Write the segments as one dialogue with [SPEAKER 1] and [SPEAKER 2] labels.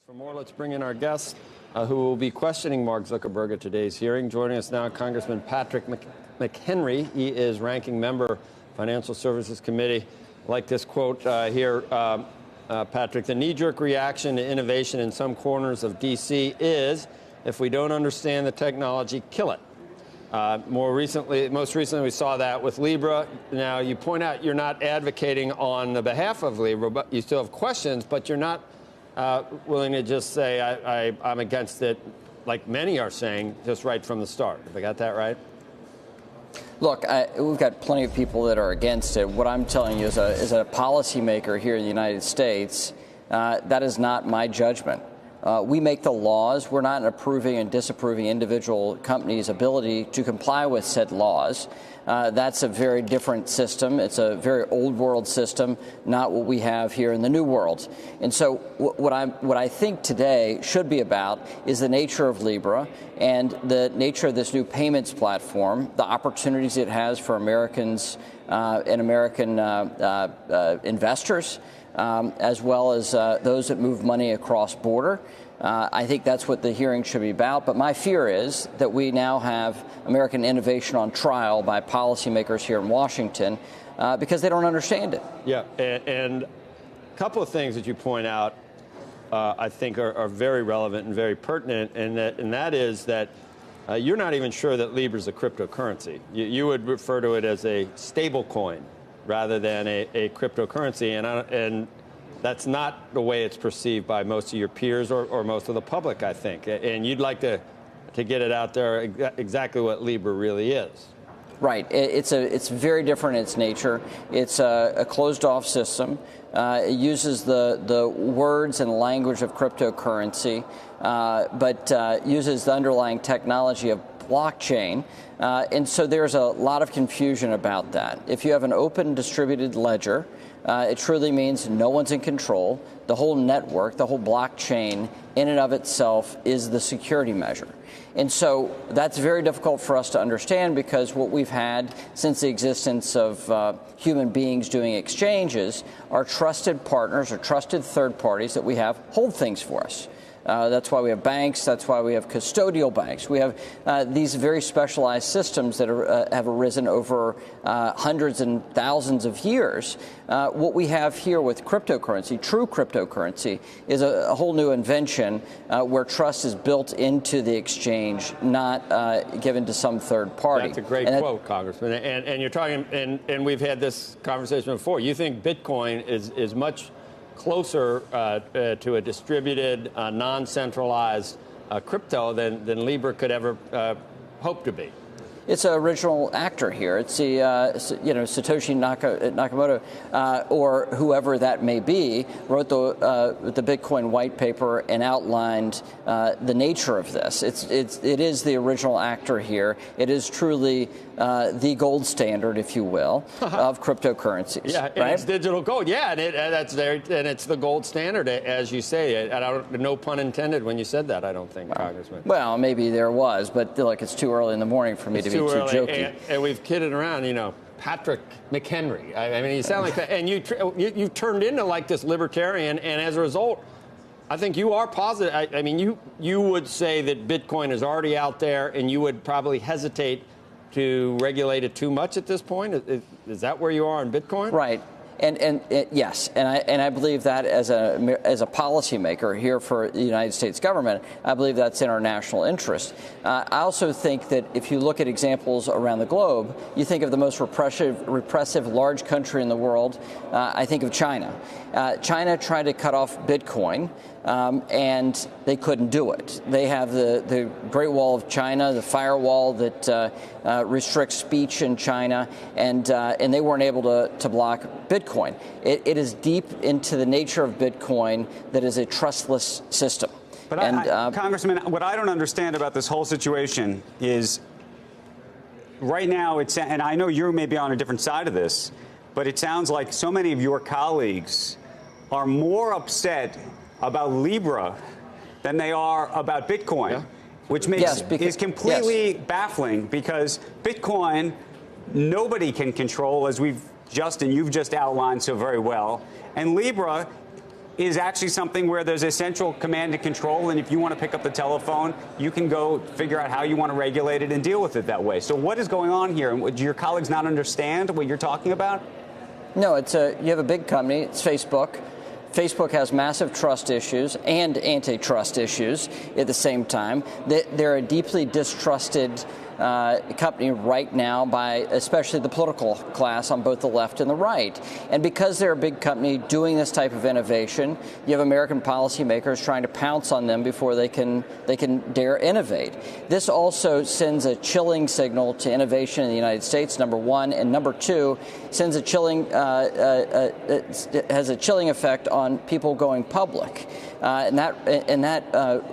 [SPEAKER 1] For more, let's bring in our guest who will be questioning Mark Zuckerberg at today's hearing. Joining us now, Congressman Patrick McHenry. He is ranking member, Financial Services Committee. I like this quote here, Patrick. The knee-jerk reaction to innovation in some corners of D.C. is, if we don't understand the technology, kill it. Most recently, we saw that with Libra. Now, you point out you're not advocating on the behalf of Libra, but you still have questions, but you're not willing to just say, I'm against it, like many are saying, just right from the start. Have I got that right?
[SPEAKER 2] Look, we've got plenty of people that are against it. What I'm telling you as a policymaker here in the United States, that is not my judgment. We make the laws. We're not approving and disapproving individual companies' ability to comply with said laws. That's a very different system. It's a very old world system, not what we have here in the new world. And so what I think today should be about is the nature of Libra and the nature of this new payments platform, the opportunities it has for Americans and American investors, as well as those that move money across border. I think that's what the hearing should be about. But my fear is that we now have American innovation on trial by policymakers here in Washington because they don't understand it.
[SPEAKER 1] Yeah, and a couple of things that you point out I think are very relevant and very pertinent, and that is that you're not even sure that Libra is a cryptocurrency. You would refer to it as a stable coin rather than a cryptocurrency, and that's not the way it's perceived by most of your peers or most of the public, I think. And you'd like to get it out there exactly what Libra really is.
[SPEAKER 2] Right. It's very different in its nature. It's a closed-off system. It uses the words and language of cryptocurrency, but uses the underlying technology of blockchain. And so there's a lot of confusion about that. If you have an open distributed ledger, it truly means no one's in control. The whole network, the whole blockchain in and of itself is the security measure. And so that's very difficult for us to understand because what we've had since the existence of human beings doing exchanges are trusted partners or trusted third parties that we have hold things for us. That's why we have banks. That's why we have custodial banks. We have these very specialized systems that have arisen over hundreds and thousands of years. What we have here with cryptocurrency, true cryptocurrency, is a whole new invention where trust is built into the exchange, not given to some third party.
[SPEAKER 1] That's a great quote, Congressman. And you're talking, and we've had this conversation before. You think Bitcoin is much closer to a distributed, non-centralized crypto than Libra could ever hope to be.
[SPEAKER 2] It's an original actor here. It's the Satoshi Nakamoto or whoever that may be wrote the Bitcoin white paper and outlined the nature of this. It is the original actor here. It is truly the gold standard, if you will, of cryptocurrencies.
[SPEAKER 1] Yeah, and it's digital gold. Yeah, and it's the gold standard, as you say. No pun intended when you said that, I don't think, Congressman.
[SPEAKER 2] Well, maybe there was, but look, it's too early in the morning for me to be too jokey.
[SPEAKER 1] And we've kidded around, Patrick McHenry. I mean, you sound like that. And you've turned into like this libertarian, and as a result, I think you are positive. I mean, you would say that Bitcoin is already out there, and you would probably hesitate to regulate it too much at this point. Is that where you are on Bitcoin?
[SPEAKER 2] Right. And yes, and I believe that as a policymaker here for the United States government, I believe that's in our national interest. I also think that if you look at examples around the globe, you think of the most repressive large country in the world. I think of China. China tried to cut off Bitcoin. And they couldn't do it. They have the Great Wall of China, the firewall that restricts speech in China, and they weren't able to block Bitcoin. It is deep into the nature of Bitcoin that is a trustless system.
[SPEAKER 3] But Congressman, what I don't understand about this whole situation is right now and I know you may be on a different side of this, but it sounds like so many of your colleagues are more upset about Libra than they are about Bitcoin, which is completely baffling because Bitcoin nobody can control, as you've just outlined so very well, and Libra is actually something where there's a central command and control, and if you want to pick up the telephone, you can go figure out how you want to regulate it and deal with it that way. So what is going on here? And do your colleagues not understand what you're talking about?
[SPEAKER 2] No, you have a big company, it's Facebook. Facebook has massive trust issues and antitrust issues at the same time. They're a deeply distrusted company right now by especially the political class on both the left and the right. And because they're a big company doing this type of innovation, you have American policymakers trying to pounce on them before they can dare innovate. This also sends a chilling signal to innovation in the United States, number one, and number two, sends a chilling has a chilling effect on people going public. And that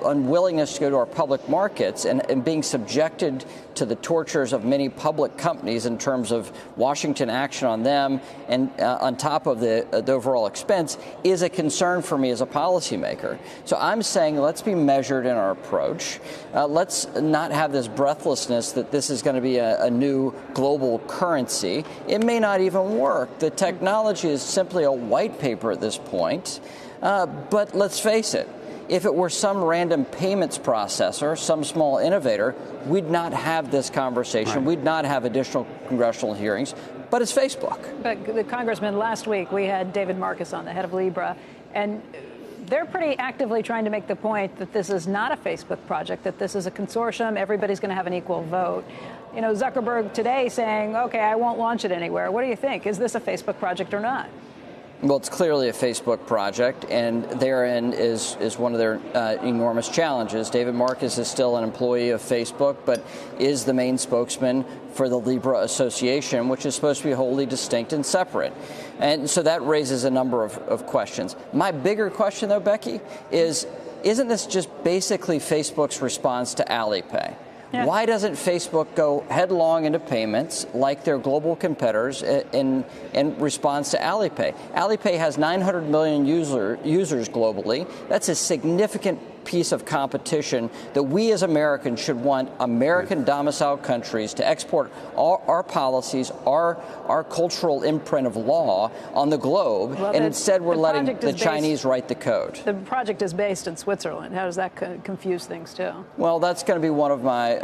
[SPEAKER 2] unwillingness to go to our public markets and being subjected to the tortures of many public companies in terms of Washington action on them and on top of the overall expense is a concern for me as a policymaker. So I'm saying let's be measured in our approach. Let's not have this breathlessness that this is going to be a new global currency. It may not even work. The technology is simply a white paper at this point. But let's face it, if it were some random payments processor, some small innovator, we'd not have this conversation. Right. We'd not have additional congressional hearings. But it's Facebook.
[SPEAKER 4] But the Congressman, last week we had David Marcus on, the head of LIBRA, and they're pretty actively trying to make the point that this is not a Facebook project, that this is a consortium. Everybody's going to have an equal vote. You know, Zuckerberg today saying, OK, I won't launch it anywhere. What do you think? Is this a Facebook project or not?
[SPEAKER 2] Well, it's clearly a Facebook project, and therein is one of their enormous challenges. David Marcus is still an employee of Facebook, but is the main spokesman for the Libra Association, which is supposed to be wholly distinct and separate. And so that raises a number of questions. My bigger question, though, Becky, isn't this just basically Facebook's response to Alipay? Yeah. Why doesn't Facebook go headlong into payments like their global competitors in response to Alipay? Alipay has 900 million users globally. That's a significant piece of competition that we as Americans should want American domiciled countries to export our policies, our cultural imprint of law on the globe, well, and instead we're letting the Chinese write the code.
[SPEAKER 4] The project is based in Switzerland. How does that confuse things too?
[SPEAKER 2] Well, that's going to be one of my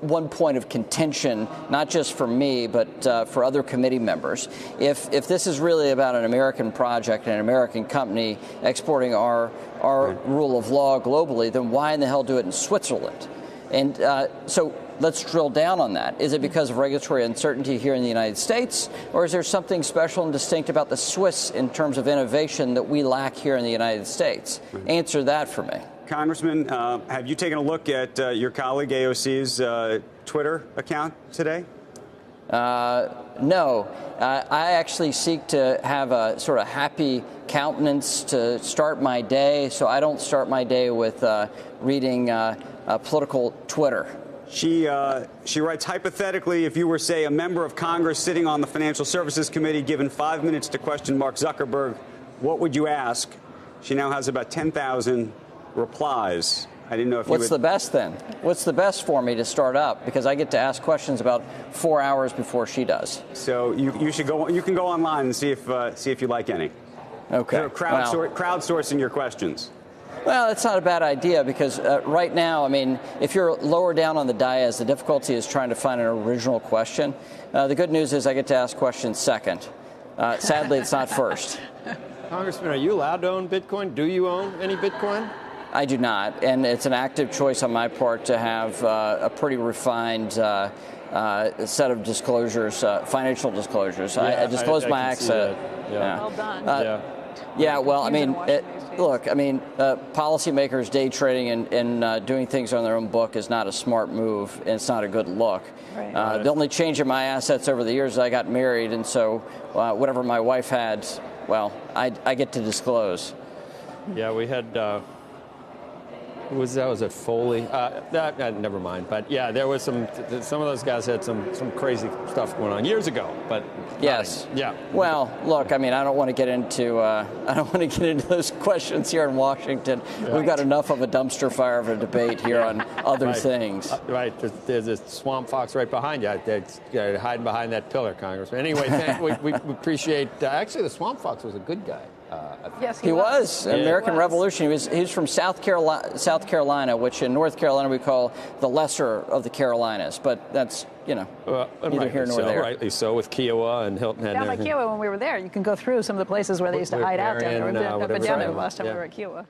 [SPEAKER 2] one point of contention, not just for me, but for other committee members. If this is really about an American project and an American company exporting our rule of law globally, then why in the hell do it in Switzerland? And so let's drill down on that. Is it because of regulatory uncertainty here in the United States, or is there something special and distinct about the Swiss in terms of innovation that we lack here in the United States? Answer that for me.
[SPEAKER 3] Congressman, have you taken a look at your colleague AOC's Twitter account today?
[SPEAKER 2] No. I actually seek to have a sort of happy countenance to start my day, so I don't start my day with reading political Twitter.
[SPEAKER 3] She writes, hypothetically, if you were, say, a member of Congress sitting on the Financial Services Committee given 5 minutes to question Mark Zuckerberg, what would you ask? She now has about 10,000 replies. I didn't know if
[SPEAKER 2] What's the best then? What's the best for me to start up? Because I get to ask questions about 4 hours before she does.
[SPEAKER 3] So you should go. You can go online and see if you like any.
[SPEAKER 2] Okay.
[SPEAKER 3] Crowdsourcing your questions.
[SPEAKER 2] Well, it's not a bad idea because right now, I mean, if you're lower down on the dais, the difficulty is trying to find an original question. The good news is I get to ask questions second. Sadly, it's not first.
[SPEAKER 1] Congressman, are you allowed to own Bitcoin? Do you own any Bitcoin?
[SPEAKER 2] I do not, and it's an active choice on my part to have a pretty refined set of disclosures, financial disclosures. I disclose my asset.
[SPEAKER 4] Yeah. Well done.
[SPEAKER 2] Yeah, well, I mean, look, I mean, policymakers day trading and doing things on their own book is not a smart move, and it's not a good look. Right. The only change in my assets over the years is I got married, and so whatever my wife had, well, I get to disclose.
[SPEAKER 1] Yeah, we had... was it Foley? Never mind. But yeah, there was some of those guys had some crazy stuff going on years ago. But
[SPEAKER 2] yes,
[SPEAKER 1] yeah.
[SPEAKER 2] Well, look, I mean, I don't want to get into those questions here in Washington. Yeah. We've got enough of a dumpster fire of a debate here on other things.
[SPEAKER 1] Right. There's a swamp fox right behind you. They're hiding behind that pillar, Congressman. Anyway, we appreciate. Actually, the swamp fox was a good guy.
[SPEAKER 4] Yes,
[SPEAKER 2] he was.
[SPEAKER 1] Yeah.
[SPEAKER 2] American
[SPEAKER 4] He was.
[SPEAKER 2] Revolution. He was from South Carolina, which in North Carolina we call the lesser of the Carolinas. But that's, neither here nor there.
[SPEAKER 1] Rightly so, with Kiowa and Hilton Head.
[SPEAKER 4] Down by Kiowa when we were there, you can go through some of the places where they used to hide out down there. I've been down there the last time we were at Kiowa.